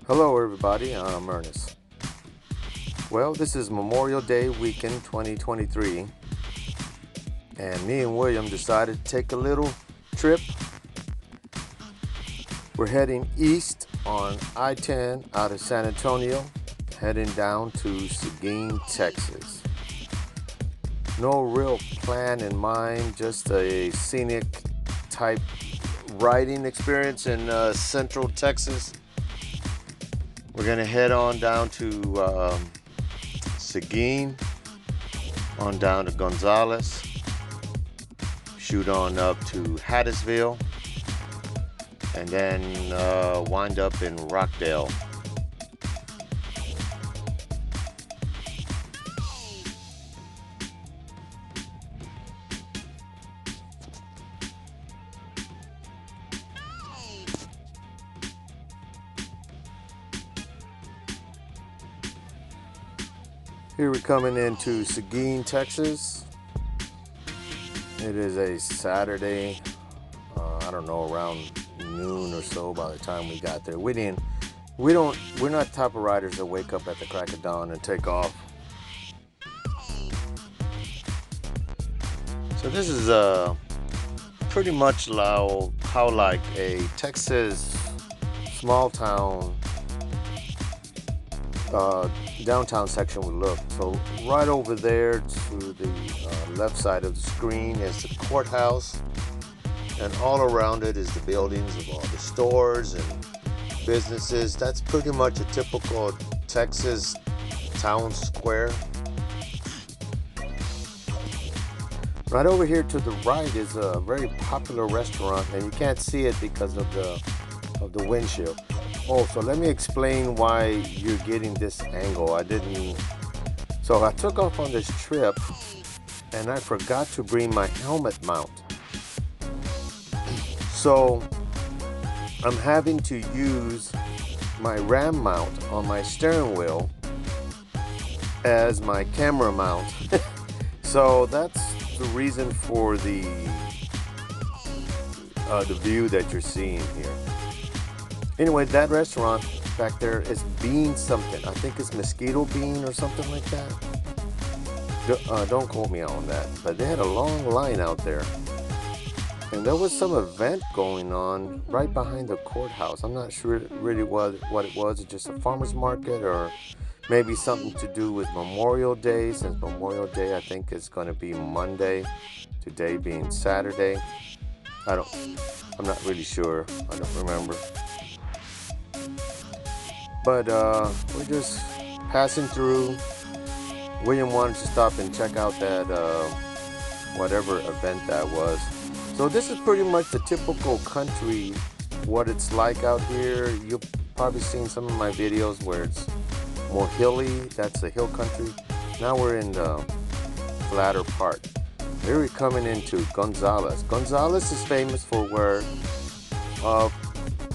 Hello everybody, I'm Ernest. Well, this is Memorial Day weekend 2023, and me and William decided to take a little trip. We're heading east on I-10 out of San Antonio, heading down to Seguin, Texas. No real plan in mind, just a scenic type riding experience in central Texas. We're gonna head on down to Seguin, on down to Gonzales, shoot on up to Hattiesville, and then wind up in Rockdale. Here we're coming into Seguin, Texas. It is a Saturday, I don't know, around noon or so by the time we got there. We're not the type of riders that wake up at the crack of dawn and take off. So this is pretty much how like a Texas small town downtown section would look. So right over there to the left side of the screen is the courthouse, and all around it is the buildings of all the stores and businesses. That's pretty much a typical Texas town square. Right over here to the right is a very popular restaurant, and you can't see it because of the windshield. Oh, so let me explain why you're getting this angle. So I took off on this trip and I forgot to bring my helmet mount. So I'm having to use my RAM mount on my steering wheel as my camera mount. So that's the reason for the view that you're seeing here. Anyway, that restaurant back there is Bean something. I think it's Mosquito Bean or something like that. Don't quote me on that. But they had a long line out there. And there was some event going on right behind the courthouse. I'm not sure really what it was. It's just a farmer's market, or maybe something to do with Memorial Day, since Memorial Day I think is going to be Monday, today being Saturday. I'm not really sure. I don't remember. But we're just passing through. William wanted to stop and check out that whatever event that was. So this is pretty much the typical country, what it's like out here. You've probably seen some of my videos where it's more hilly. That's the hill country. Now we're in the flatter part. Here we're coming into Gonzales. Gonzales is famous for where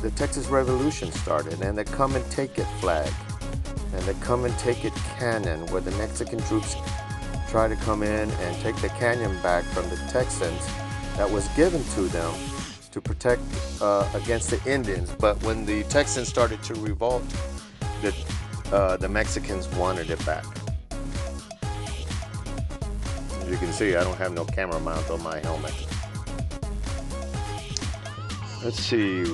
the Texas Revolution started, and the Come and Take It flag, and the Come and Take It cannon, where the Mexican troops try to come in and take the canyon back from the Texans that was given to them to protect against the Indians. But when the Texans started to revolt, the Mexicans wanted it back. As you can see, I don't have no camera mount on my helmet. Let's see.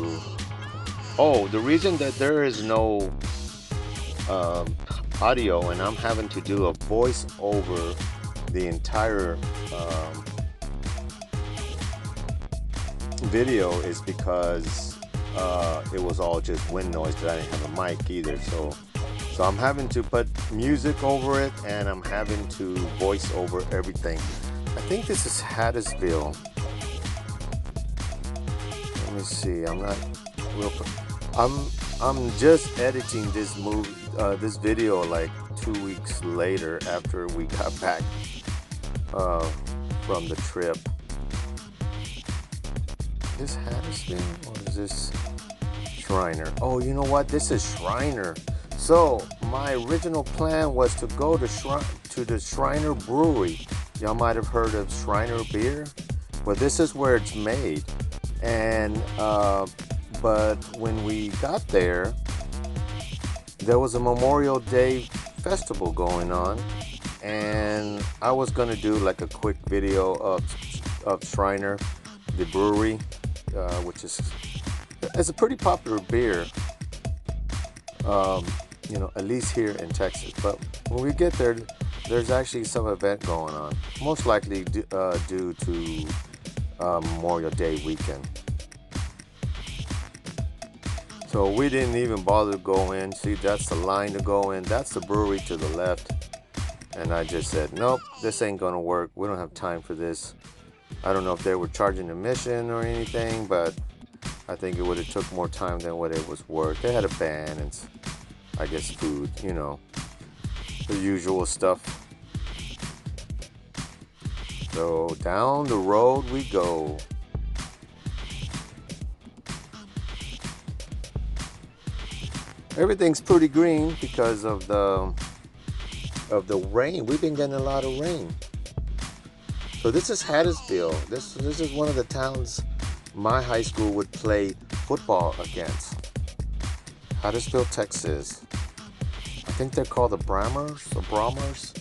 Oh, the reason that there is no audio and I'm having to do a voice over the entire video is because it was all just wind noise, that I didn't have a mic either. So I'm having to put music over it, and I'm having to voice over everything. I think this is Hattiesville. Let me see. I'm not real. I'm just editing this this video like 2 weeks later after we got back from the trip. Is this Hattiesville or is this Shriner? Oh, you know what? This is Shriner. So my original plan was to go to the Shriner Brewery. Y'all might have heard of Shriner beer. Well, this is where it's made, and but when we got there, there was a Memorial Day festival going on, and I was gonna do like a quick video of Shriner, the brewery, which is it's a pretty popular beer, you know, at least here in Texas. But when we get there, there's actually some event going on, most likely due to Memorial Day weekend. So we didn't even bother to go in. See, that's the line to go in. That's the brewery to the left. And I just said, nope, this ain't gonna work. We don't have time for this. I don't know if they were charging admission or anything, but I think it would have took more time than what it was worth. They had a band and I guess food, you know, the usual stuff. So down the road we go. Everything's pretty green because of the rain. We've been getting a lot of rain. So this is Hattiesville. This is one of the towns my high school would play football against. Hattiesville, Texas. I think they're called the Brahmers or Brahmers.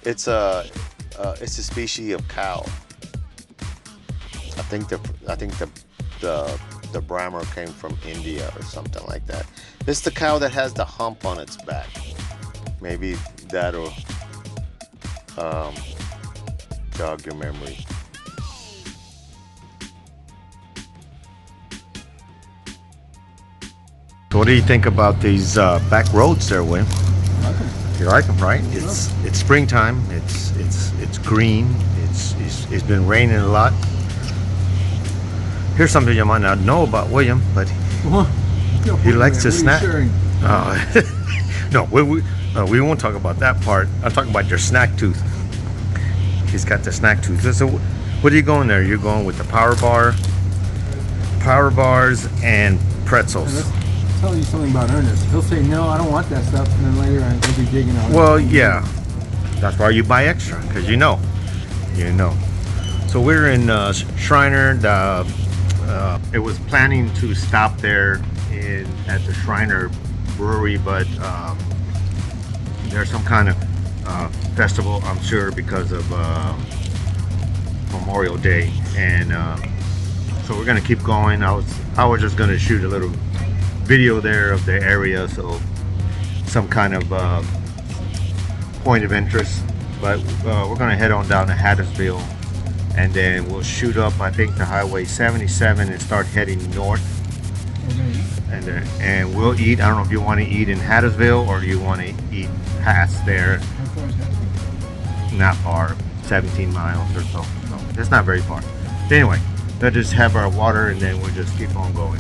It's a species of cow. I think the Brahmer came from India or something like that. It's the cow that has the hump on its back. Maybe that'll jog your memory. So what do you think about these back roads there, William? You like them, right? It's springtime. It's green. It's been raining a lot. Here's something you might not know about William, but he likes to snack. No, we won't talk about that part. I'm talking about your snack tooth. He's got the snack tooth. So what are you going there? You're going with the power bars, and pretzels. I'll tell you something about Ernest. He'll say, no, I don't want that stuff, and then later on he'll be digging on it. Well, yeah. That's why you buy extra, because you know. So we're in Shriner. It was planning to stop there at the Shriner Brewery, but there's some kind of festival, I'm sure, because of Memorial Day, and so we're gonna keep going. I was just gonna shoot a little video there of the area, so some kind of point of interest. But we're gonna head on down to Hattiesville, and then we'll shoot up, I think, the Highway 77 and start heading north. And we'll eat. I don't know if you want to eat in Hattiesville or you want to eat past there. How far is that? Not far, 17 miles or so. So it's not very far. Anyway, let's just have our water and then we'll just keep on going.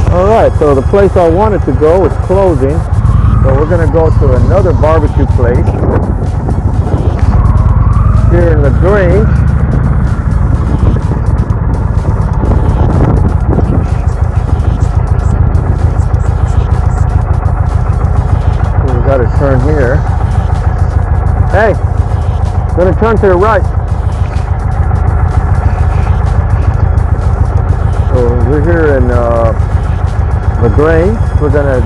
Alright, so the place I wanted to go is closing, so we're going to go to another barbecue place here in LaGrange. So we got to turn here. Hey, going to turn to the right. So we're here in LaGrange. We're gonna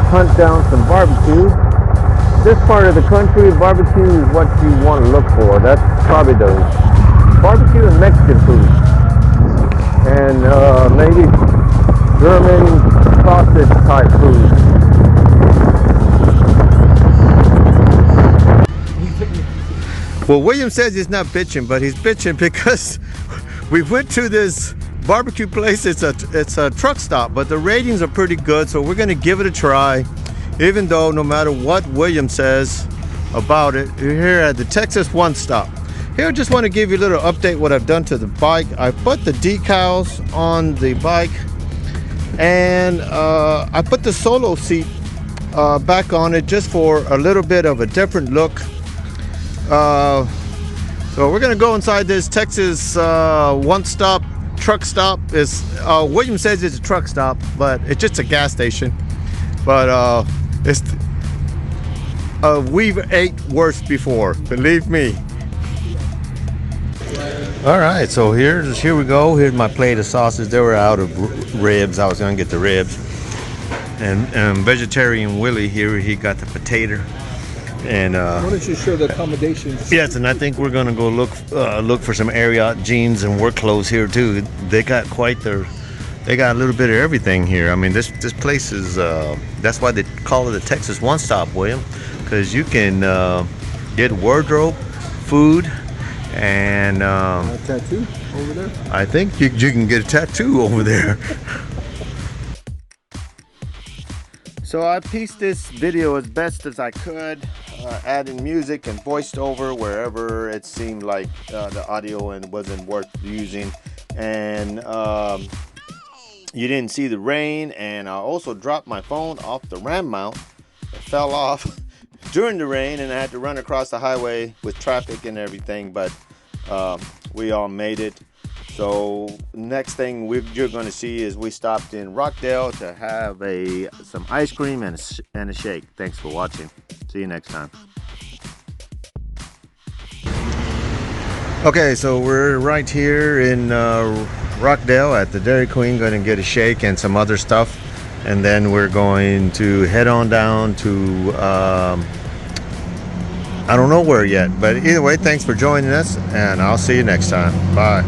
hunt down some barbecue. This part of the country, barbecue is what you want to look for. That's probably the barbecue and Mexican food, and maybe German sausage type food. Well, William says he's not bitching, but he's bitching because we went to this barbecue place. It's a truck stop, but the ratings are pretty good, so we're gonna give it a try, even though no matter what William says, about it. We're here at the Texas One Stop. Here, I just want to give you a little update what I've done to the bike. I put the decals on the bike, and I put the solo seat back on it just for a little bit of a different look. So we're gonna go inside this Texas One Stop truck stop. William says it's a truck stop, but it's just a gas station. But we've ate worse before, believe me. All right, so here we go. Here's my plate of sausage. They were out of ribs. I was gonna get the ribs. And vegetarian Willie here, he got the potato. And why don't you show the accommodations? yes, and I think we're gonna go look for some Ariat jeans and work clothes here too. They got they got a little bit of everything here. I mean, this place is that's why they call it the Texas One Stop, William, because you can get wardrobe, food, and A tattoo over there. I think you can get a tattoo over there. So I pieced this video as best as I could, adding music and voiced over wherever it seemed like the audio and wasn't worth using. And you didn't see the rain, and I also dropped my phone off the ram mount. It fell off during the rain, and I had to run across the highway with traffic and everything, but we all made it. So next thing you're going to see is we stopped in Rockdale to have some ice cream and a shake. Thanks for watching. See you next time. Okay, so we're right here in Rockdale at the Dairy Queen, going to get a shake and some other stuff, and then we're going to head on down to I don't know where yet, but either way, thanks for joining us, and I'll see you next time. Bye.